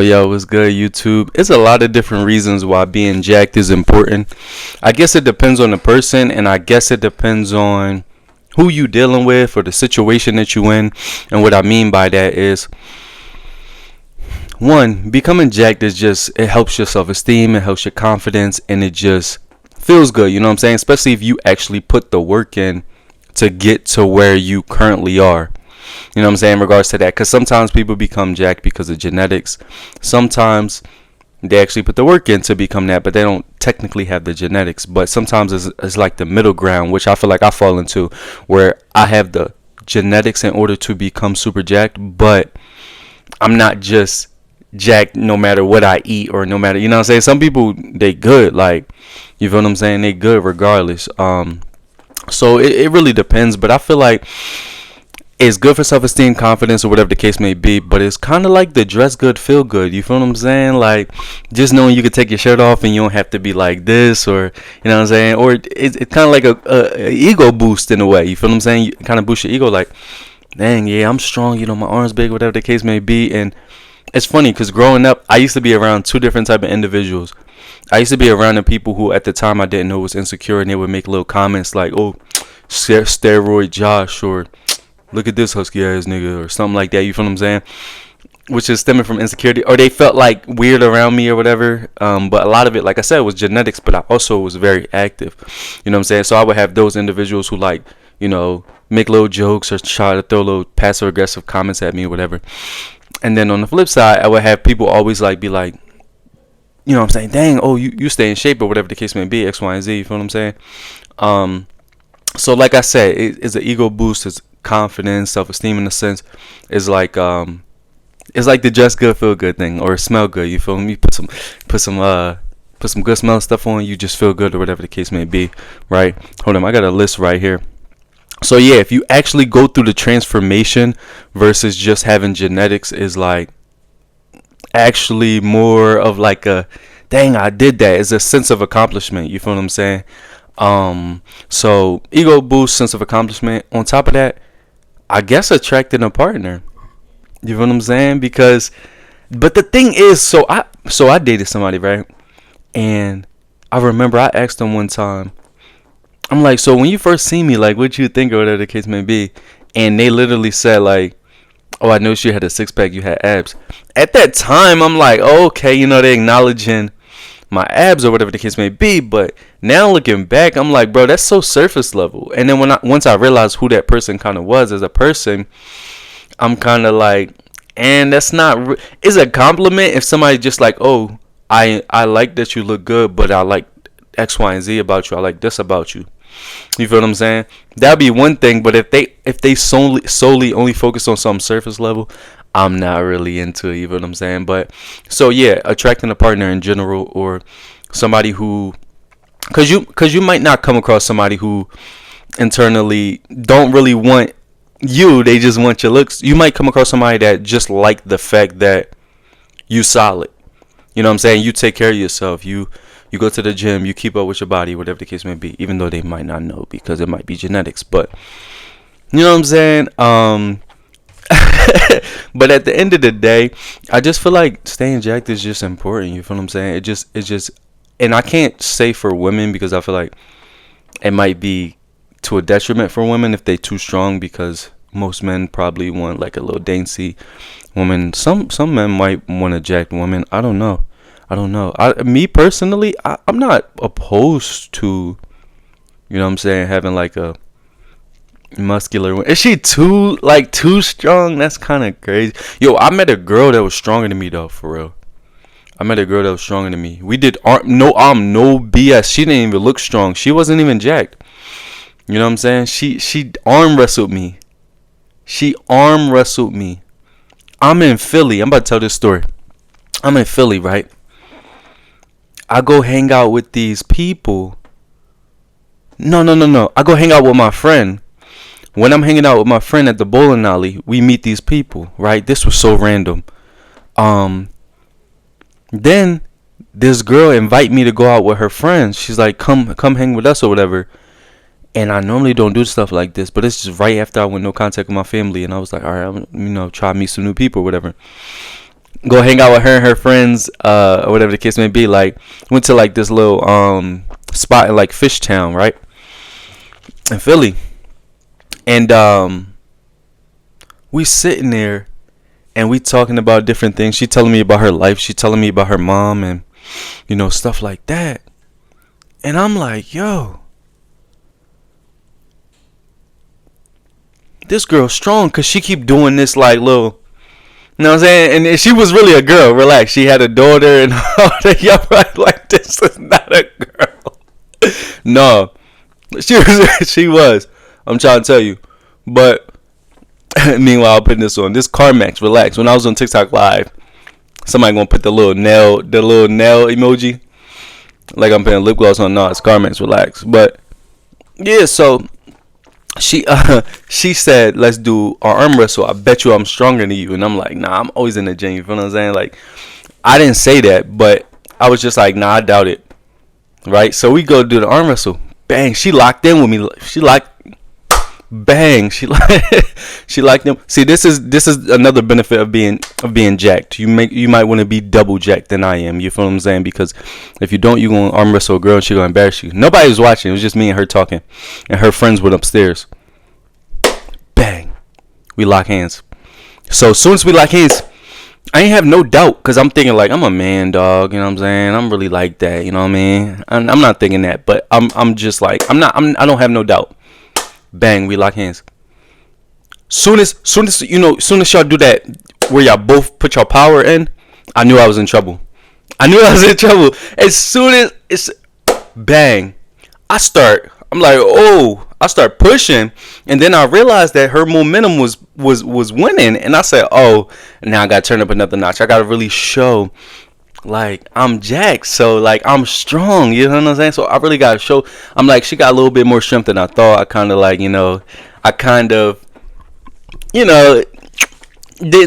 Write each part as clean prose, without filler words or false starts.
Yo, what's good, YouTube? It's a lot of different reasons why being jacked is important. I guess it depends on the person, and I guess it depends on who you dealing with or the situation that you in. And what I mean by that is, one, becoming jacked is just, it helps your self-esteem, it helps your confidence, and it just feels good. You know what I'm saying? Especially if you actually put the work in to get to where you currently are. You know what I'm saying in regards to that? Because sometimes people become jacked because of genetics. Sometimes they actually put the work in to become that, but they don't technically have the genetics. But sometimes it's like the middle ground, which I feel like I fall into, where I have the genetics in order to become super jacked, but I'm not just jacked no matter what I eat or no matter, you know what I'm saying? Some people, they good, like, you feel what I'm saying? They good regardless. So it really depends, but I feel like it's good for self-esteem, confidence, or whatever the case may be, but it's kind of like the dress good, feel good. You feel what I'm saying? Like, just knowing you could take your shirt off and you don't have to be like this, or, you know what I'm saying? Or it's kind of like a ego boost in a way. You feel what I'm saying? You kind of boost your ego, like, dang, yeah, I'm strong, you know, my arms big, whatever the case may be. And it's funny because growing up, I used to be around two different type of individuals. I used to be around the people who at the time I didn't know was insecure, and they would make little comments like, oh, steroid Josh, or look at this husky ass nigga, or something like that. You feel what I'm saying? Which is stemming from insecurity, or they felt like weird around me or whatever. But a lot of it, like I said, was genetics, but I also was very active. You know what I'm saying? So I would have those individuals who, like, you know, make little jokes or try to throw little passive aggressive comments at me or whatever. And then on the flip side, I would have people always like be like, you know what I'm saying, dang, oh, you stay in shape or whatever the case may be, X, Y, and Z. You feel what I'm saying? So like I said, it's an ego boost. It's confidence, self-esteem in a sense. Is like it's like the dress good, feel good thing, or smell good. You feel me? Put some good smell stuff on, you just feel good or whatever the case may be, right? Hold on, I got a list right here. So yeah, if you actually go through the transformation versus just having genetics, is like actually more of like a, dang, I did that. It's a sense of accomplishment. You feel what I'm saying? So ego boost, sense of accomplishment. On top of that, I guess attracting a partner. You feel what I'm saying? Because, but the thing is, so I dated somebody, right? And I remember I asked them one time, I'm like, so when you first see me, like, what you think or whatever the case may be? And they literally said like, oh, I noticed you had a six pack, you had abs. At that time, I'm like, oh, okay, you know, they acknowledging my abs or whatever the case may be. But now looking back, I'm like, bro, that's so surface level. And then once I realized who that person kind of was as a person, I'm kind of like, and that's not it's a compliment if somebody just like, oh, I like that you look good, but I like X, Y, and Z about you. I like this about you. You feel what I'm saying? That'd be one thing. But if they solely only focus on some surface level, I'm not really into it. You feel what I'm saying? But so yeah, attracting a partner in general, or somebody who, cause you might not come across somebody who internally don't really want you, they just want your looks. You might come across somebody that just like the fact that you solid. You know what I'm saying? You take care of yourself. You go to the gym. You keep up with your body, whatever the case may be. Even though they might not know because it might be genetics. But you know what I'm saying? But at the end of the day, I just feel like staying jacked is just important. You feel what I'm saying? It's just, and I can't say for women because I feel like it might be to a detriment for women if they too strong, because most men probably want like a little dainty woman. Some men might want a jacked woman. I don't know. Me personally, I'm not opposed to, you know what I'm saying, having like a muscular one. Is she too strong? That's kind of crazy. Yo, I met a girl that was stronger than me though, for real. I met a girl that was stronger than me. We did no BS. She didn't even look strong. She wasn't even jacked. You know what I'm saying? She arm wrestled me. I'm in Philly. I'm about to tell this story. I'm in Philly, right? I go hang out with these people. No. I go hang out with my friend. When I'm hanging out with my friend at the bowling alley, we meet these people, right? This was so random. Then this girl invite me to go out with her friends. She's like, come hang with us or whatever. And I normally don't do stuff like this, but it's just right after I went no contact with my family, and I was like, all right, I'm try to meet some new people or whatever. go hang out with her and her friends, or whatever the case may be. Like, went to like this little spot in like Fishtown, right, in Philly, and we sitting there and we talking about different things. She telling me about her life. She telling me about her mom and stuff like that. And I'm like, yo, this girl's strong because she keep doing this like little. You know what I'm saying? And she was really a girl. Relax. She had a daughter and all that. Y'all right, like, this is not a girl. No. She was. She was. I'm trying to tell you. But meanwhile, I'm putting this on. This CarMax, relax. When I was on TikTok Live, somebody gonna put the little nail emoji. Like I'm putting lip gloss on. No, it's CarMax, relax. But yeah, so she said, let's do our arm wrestle. I bet you I'm stronger than you. And I'm like, nah, I'm always in the gym. You feel what I'm saying? Like, I didn't say that, but I was just like, nah, I doubt it. Right? So we go do the arm wrestle. Bang, she locked in with me. Bang, she liked them. See, this is another benefit of being jacked. You might want to be double jacked than I am. You feel what I'm saying? Because if you don't, you gonna arm wrestle a girl and she gonna embarrass you. Nobody was watching. It was just me and her talking, and her friends went upstairs. Bang, we lock hands. So as soon as we lock hands, I ain't have no doubt because I'm thinking like I'm a man, dog. You know what I'm saying? I'm really like that. You know what I mean? I'm not thinking that, but I'm just like I don't have no doubt. Bang, we lock hands. Soon as y'all do that, where y'all both put your power in, I knew I was in trouble. As soon as it's bang, I start pushing, and then I realized that her momentum was winning, and I said, oh, now I gotta turn up another notch. I gotta really show like I'm jacked, so like I'm strong, you know what I'm saying? So I really gotta show. I'm like, she got a little bit more strength than I thought. I kind of like, didn't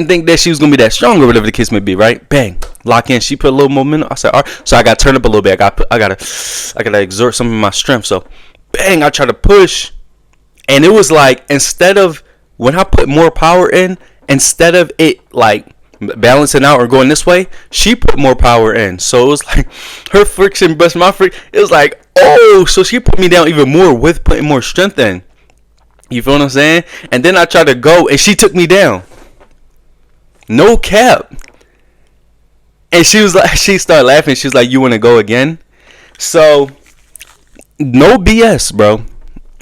think that she was gonna be that strong or whatever the case may be, right? Bang, lock in. She put a little momentum. I said, all right, so I gotta turn up a little bit. I gotta exert some of my strength. So bang, I try to push, and it was like, instead of when I put more power in, instead of it like balancing out or going this way, she put more power in. So it was like her friction versus my friction. It was like, oh, so she put me down even more with putting more strength in. You feel what I'm saying? And then I tried to go and she took me down. No cap. And she was like, she started laughing. She was like, you want to go again? So no BS, bro.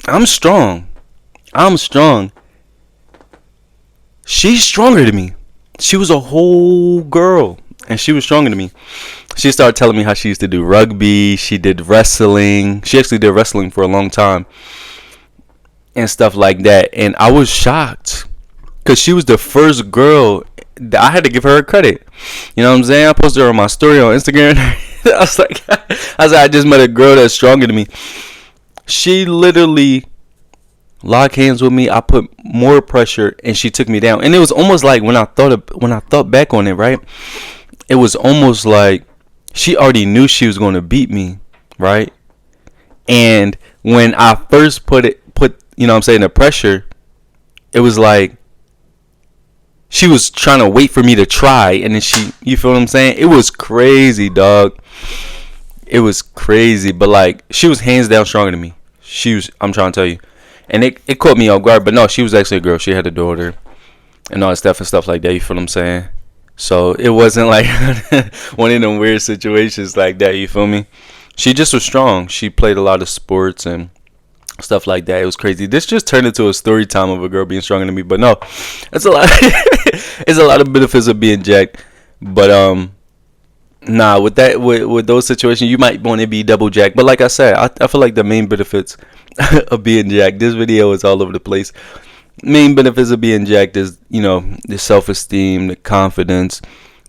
I'm strong. She's stronger than me. She was a whole girl, and she was stronger than me. She started telling me how she used to do rugby. She did wrestling. She actually did wrestling for a long time and stuff like that. And I was shocked because she was the first girl that I had to give her credit. You know what I'm saying? I posted her on my story on Instagram. I just met a girl that's stronger than me. She literally lock hands with me. I put more pressure and she took me down. And it was almost like when I thought back on it, right? It was almost like she already knew she was going to beat me, right? And when I first put you know what I'm saying, the pressure, it was like she was trying to wait for me to try, and then you feel what I'm saying? It was crazy, dog. It was crazy, but like she was hands down stronger than me. I'm trying to tell you. And it caught me off guard, but no, she was actually a girl. She had a daughter and all that stuff like that. You feel what I'm saying? So it wasn't like one of them weird situations like that. You feel me? She just was strong. She played a lot of sports and stuff like that. It was crazy. This just turned into a story time of a girl being stronger than me. But no, it's a lot. It's a lot of benefits of being jacked. But nah, with those situations, you might want to be double jacked. But like I said, I feel like the main benefits of being jacked. This video is all over the place. Main benefits of being jacked is, the self-esteem, the confidence,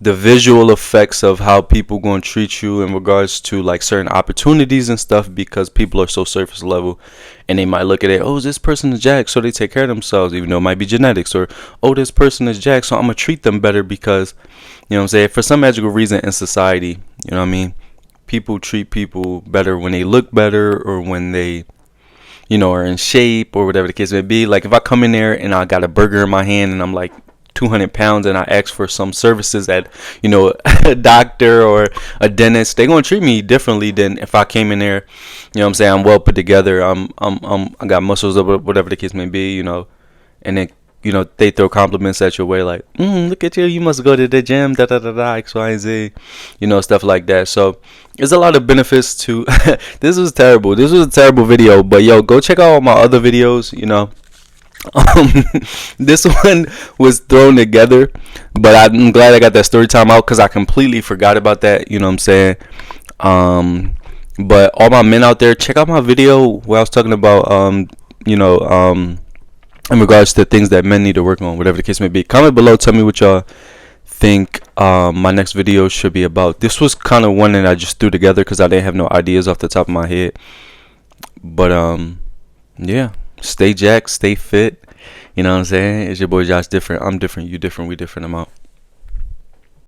the visual effects of how people going to treat you in regards to like certain opportunities and stuff, because people are so surface level and they might look at it, oh, this person is jacked, so they take care of themselves, even though it might be genetics, or oh, this person is jacked, so I'm gonna treat them better because, you know what I'm saying, for some magical reason in society, you know what I mean, people treat people better when they look better or when they are in shape or whatever the case may be. Like if I come in there and I got a burger in my hand and I'm like 200 pounds and I ask for some services at, you know, a doctor or a dentist, they're gonna treat me differently than if I came in there, you know what I'm saying, I'm well put together, I got muscles or whatever the case may be, you know, and then, you know, they throw compliments at your way like, look at you, you must go to the gym, da da da da, X, Y, and Z, you know, stuff like that. So there's a lot of benefits to this was terrible. This was a terrible video, but yo, go check out all my other videos, you know. This one was thrown together, but I'm glad I got that story time out because I completely forgot about that, you know what I'm saying. But all my men out there, check out my video where I was talking about you know, in regards to things that men need to work on, whatever the case may be. Comment below, tell me what y'all think my next video should be about. This was kind of one that I just threw together because I didn't have no ideas off the top of my head. But yeah, stay jacked, stay fit, you know what I'm saying. It's your boy Josh Different. I'm different, you different, we different. I'm out.